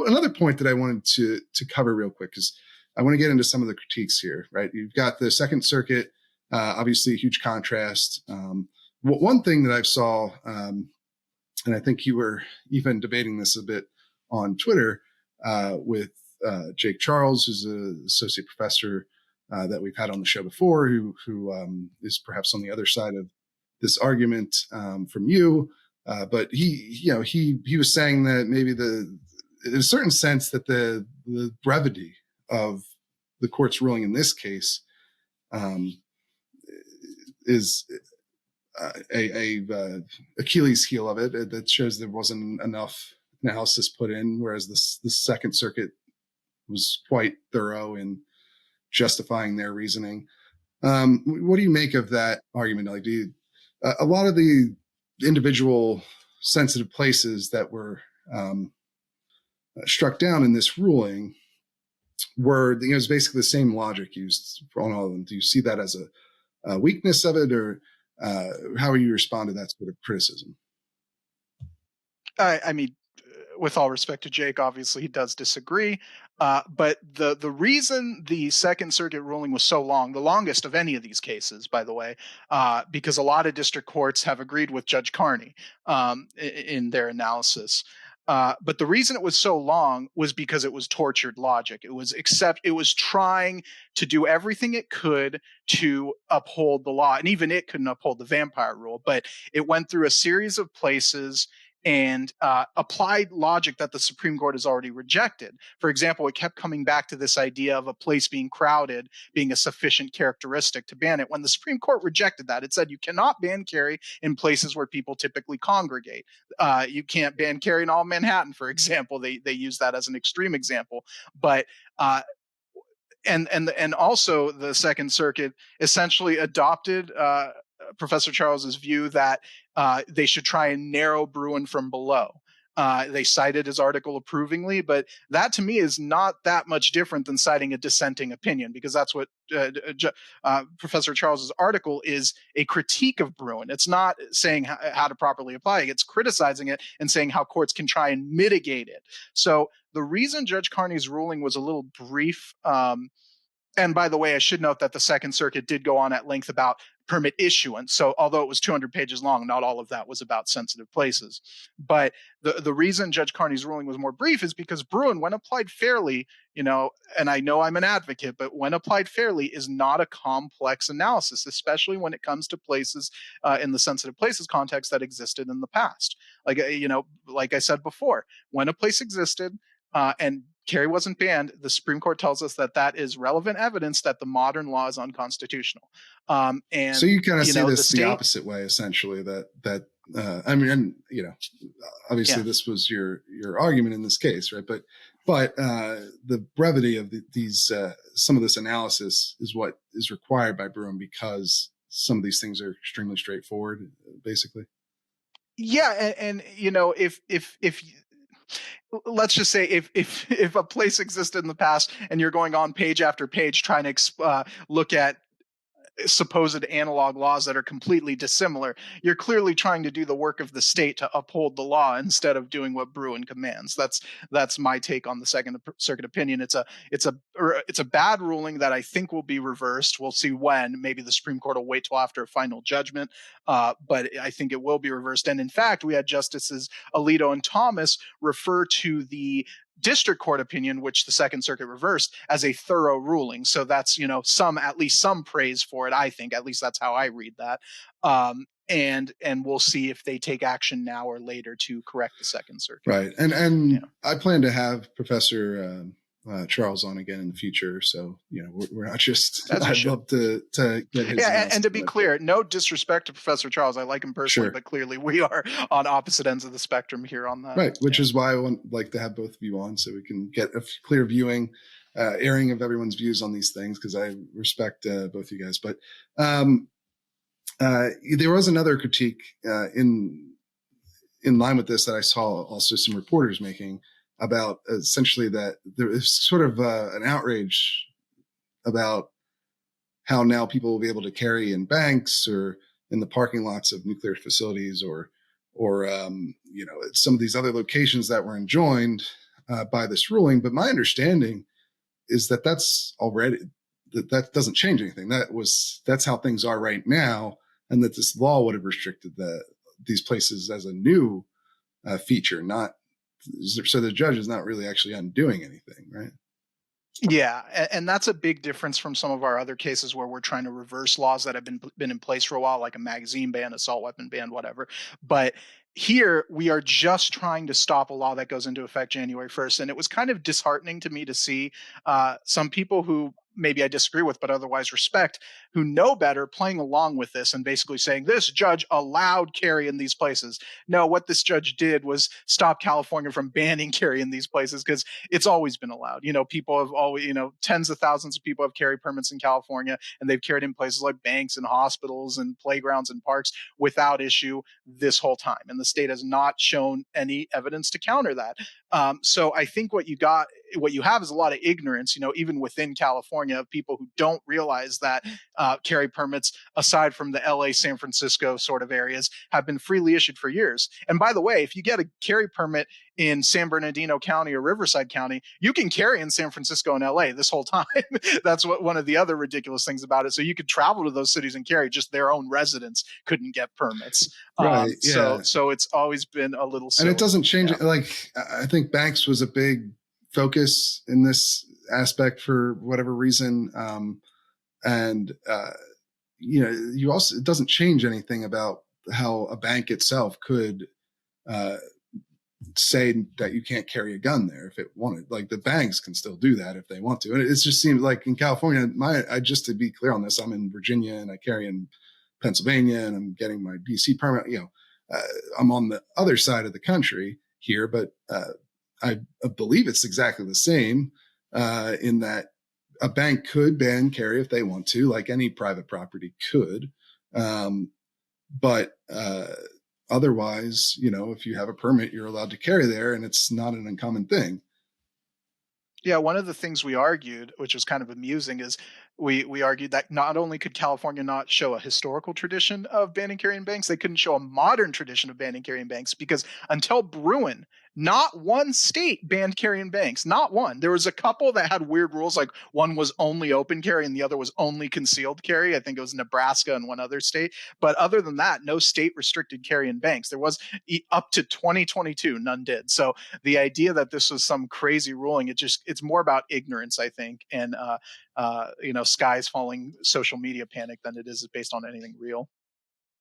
another point that I wanted to cover real quick, because I want to get into some of the critiques here, right? You've got the Second Circuit, obviously a huge contrast. One thing that I saw, and I think you were even debating this a bit on Twitter with Jake Charles, who's an associate professor that we've had on the show before, who is perhaps on the other side of this argument from you. But he was saying that maybe in a certain sense that the brevity of the court's ruling in this case is a Achilles heel of it that shows there wasn't enough analysis put in, whereas the Second Circuit was quite thorough in justifying their reasoning. What do you make of that argument? Like, a lot of the individual sensitive places that were struck down in this ruling were, it was basically the same logic used on all of them. Do you see that as a weakness of it, or how you respond to that sort of criticism? I mean, with all respect to Jake, obviously he does disagree. But the reason the Second Circuit ruling was so long, the longest of any of these cases, by the way, because a lot of district courts have agreed with Judge Carney in their analysis. But the reason it was so long was because it was tortured logic. It was trying to do everything it could to uphold the law, and even it couldn't uphold the vampire rule. But it went through a series of places and applied logic that the Supreme Court has already rejected. For example, it kept coming back to this idea of a place being crowded being a sufficient characteristic to ban it. When the Supreme Court rejected that, it said you cannot ban carry in places where people typically congregate. You can't ban carry in all Manhattan, for example. They use that as an extreme example. But and also the Second Circuit essentially adopted Professor Charles's view that they should try and narrow Bruin from below. They cited his article approvingly, but that to me is not that much different than citing a dissenting opinion, because that's what Professor Charles's article is, a critique of Bruin. It's not saying how to properly apply it. It's criticizing it and saying how courts can try and mitigate it. So the reason Judge Carney's ruling was a little brief, and by the way, I should note that the Second Circuit did go on at length about permit issuance. So although it was 200 pages long, not all of that was about sensitive places. But the reason Judge Carney's ruling was more brief is because Bruin, when applied fairly, and I know I'm an advocate, but when applied fairly is not a complex analysis, especially when it comes to places in the sensitive places context that existed in the past. Like I said before, when a place existed and carry wasn't banned, the Supreme Court tells us that is relevant evidence that the modern law is unconstitutional. And so you kind of see this the opposite way, essentially. Obviously this was your argument in this case, right? But the brevity of these some of this analysis is what is required by Bruin, because some of these things are extremely straightforward, basically. Yeah, and if let's just say if a place existed in the past and you're going on page after page trying to look at supposed analog laws that are completely dissimilar, you're clearly trying to do the work of the state to uphold the law instead of doing what Bruin commands. That's my take on the Second Circuit opinion. It's a bad ruling that I think will be reversed. We'll see when. Maybe the Supreme Court will wait till after a final judgment, but I think it will be reversed. And in fact, we had Justices Alito and Thomas refer to the district court opinion, which the Second Circuit reversed, as a thorough ruling. So that's, at least some praise for it, I think. At least that's how I read that. And we'll see if they take action now or later to correct the Second Circuit. Right. And I plan to have Professor Charles on again in the future. So, we're not just, I'd love to get his. Yeah. And to be clear, no disrespect to Professor Charles. I like him personally, but clearly we are on opposite ends of the spectrum here on that. Right. Which is why I would like to have both of you on, so we can get a clear viewing, airing of everyone's views on these things, because I respect both you guys. But there was another critique in line with this that I saw also some reporters making about essentially that there is sort of an outrage about how now people will be able to carry in banks or in the parking lots of nuclear facilities or some of these other locations that were enjoined by this ruling. But my understanding is that that's already that doesn't change anything. That's how things are right now, and that this law would have restricted these places as a new feature, not so the judge is not really actually undoing anything, right? Yeah, and that's a big difference from some of our other cases where we're trying to reverse laws that have been in place for a while, like a magazine ban, assault weapon ban, whatever. But here we are just trying to stop a law that goes into effect January 1st, and it was kind of disheartening to me to see some people who maybe I disagree with, but otherwise respect, who know better, playing along with this and basically saying this judge allowed carry in these places. No, what this judge did was stop California from banning carry in these places because it's always been allowed. People have always, tens of thousands of people have carry permits in California, and they've carried in places like banks and hospitals and playgrounds and parks without issue this whole time. And the state has not shown any evidence to counter that. So I think what you have is a lot of ignorance, even within California, of people who don't realize that carry permits, aside from the LA, San Francisco sort of areas, have been freely issued for years. And by the way, if you get a carry permit in San Bernardino County or Riverside County, you can carry in San Francisco and LA this whole time. That's one of the other ridiculous things about it. So you could travel to those cities and carry, just their own residents couldn't get permits. Right. Yeah. So it's always been a little silly. And it doesn't change it. Like, I think banks was a big focus in this aspect for whatever reason. And you also, it doesn't change anything about how a bank itself could say that you can't carry a gun there if it wanted. Like, the banks can still do that if they want to. And it just seems like in California, just to be clear on this, I'm in Virginia and I carry in Pennsylvania and I'm getting my DC permit. I'm on the other side of the country here, but I believe it's exactly the same in that a bank could ban carry if they want to, like any private property could. But otherwise, if you have a permit, you're allowed to carry there, and it's not an uncommon thing. Yeah, one of the things we argued, which was kind of amusing, is we argued that not only could California not show a historical tradition of banning carrying banks, they couldn't show a modern tradition of banning carrying banks, because until Bruin, not one state banned carrying banks. Not one. There was a couple that had weird rules, like one was only open carry and the other was only concealed carry. I think it was Nebraska and one other state. But other than that, no state restricted carrying banks. There was up to 2022, none did. So the idea that this was some crazy ruling, it's more about ignorance, I think, and skies falling social media panic than it is based on anything real.